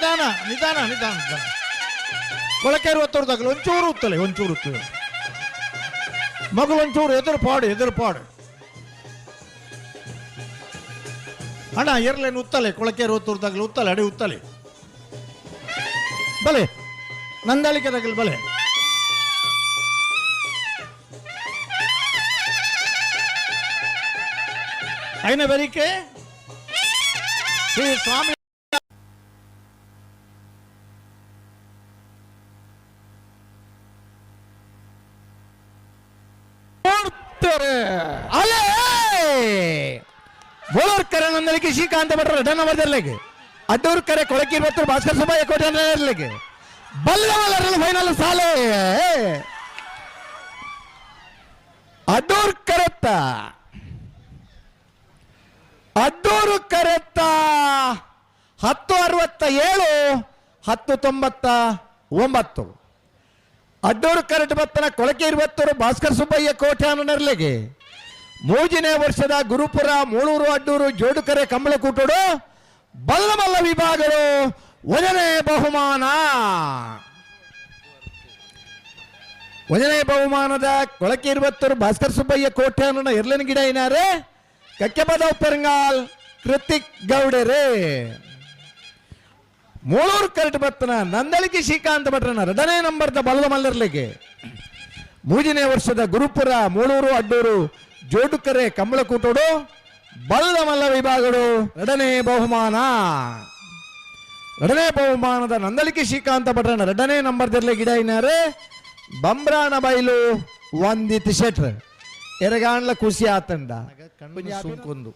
ನಿಧಾನ ನಿಧಾನ ನಿಧಾನ ನಿಧಾನ. ಕೊಳಕೇರಿ ಒತ್ತೋರ್ದಾಗಲಿ ಒಂಚೂರು ಉತ್ತಲೆ, ಒಂಚೂರು ಉತ್ತಲೆ. ಮಗಳು ಒಂಚೂರು ಎದುರು ಪಾಡು. ಅಣ್ಣ ಎರಲೇನು ಉತ್ತಲೆ, ಕೊಳಕೇರಿ ಒತ್ತೋರ್ದಾಗಲಿ ಉತ್ತಲೆ, ಅಡಿ ಉತ್ತಲೆ. ಬಲೆ ನಂದಾಳಿಕೆದಾಗಲಿ ಬಲೆ. ಐನ ಬೆರಿಕೆ ಶ್ರೀ ಸ್ವಾಮಿ ಅಲೇ ಬೋಳೂರ್ ಕರೆ ನಂದಲಿಕ್ಕೆ ಶ್ರೀಕಾಂತ ಭಟ್ರ ರೆಡ್ಡ ಬರ್ದಿರ್ಲಿಕ್ಕೆ ಅಡ್ಡೂರ್ ಕರೆ ಕೊಳಕಿ ಇವತ್ತು ಭಾಸ್ಕರ್ ಸುಬ್ಬಯ್ಯ ಕೋಟೆ ಇರ್ಲಿಕ್ಕೆ ಬಲ್ಲವಲ್ಲರಲ್ಲಿ ಫೈನಲ್ ಸಾಲೆ ಅಡ್ಡೂರ್ ಕರೆತ್ತ 1067 1099 ಅಡ್ಡೂರು ಕರೆಟ್ ಬತ್ತನ ಕೊಳಕೆ 20 ಭಾಸ್ಕರ್ ಸುಬ್ಬಯ್ಯ ಕೋಟೆ ಅನ್ನರ್ಲೆಗೆ 3ನೇ ವರ್ಷದ ಗುರುಪುರ ಮೂಳೂರು ಅಡ್ಡೂರು ಜೋಡುಕರೆ ಕಂಬಳಕೂಟೋಡು ಬಲ್ಲಮಲ್ಲ ವಿಭಾಗಗಳು 1ನೇ ಬಹುಮಾನ. 1ನೇ ಬಹುಮಾನದ ಕೊಳಕೆ 20 ಭಾಸ್ಕರ್ ಸುಬ್ಬಯ್ಯ ಕೋಟೆ ಅನ್ನೋ ಎರ್ಲಿನ ಗಿಡ ಏನಾರೆ ಕಕ್ಕೆಬದ ಪೆರಂಗಾಲ್ ಕೃತಿಕ್ ಗೌಡರೇ. ಮೂಳೂರು ಕರೆಟ್ ಬತ್ತನ ನಂದಳಿಕೆ ಶ್ರೀಕಾಂತ ಭಟ್ರನ 2ನೇ ನಂಬರ್ದ ಬಲ್ಲದ ಮಲ್ಲರ್ಲಿಗೆ 3ನೇ ವರ್ಷದ ಗುರುಪುರ ಮೂಳೂರು ಅಡ್ಡೂರು ಜೋಡುಕರೆ ಕಂಬಳಕೂಟೋಡು ಬಲ್ಲದ ಮಲ್ಲ ವಿಭಾಗಗಳು 2ನೇ ಬಹುಮಾನ. 2ನೇ ಬಹುಮಾನದ ನಂದಳಿಕೆ ಶ್ರೀಕಾಂತ ಭಟ್ರನ 2ನೇ ನಂಬರ್ದಲ್ಲಿ ಗಿಡ ಇನ್ನಾರೆ ಬಂಬ್ರಾಣ ಬೈಲು ವಂದಿತ್ ಶೆಟ್ರ್ ಎರಗಾಣ್ಲ ಖುಷಿ ಆತಂಡ ಸುಂಕೊಂದು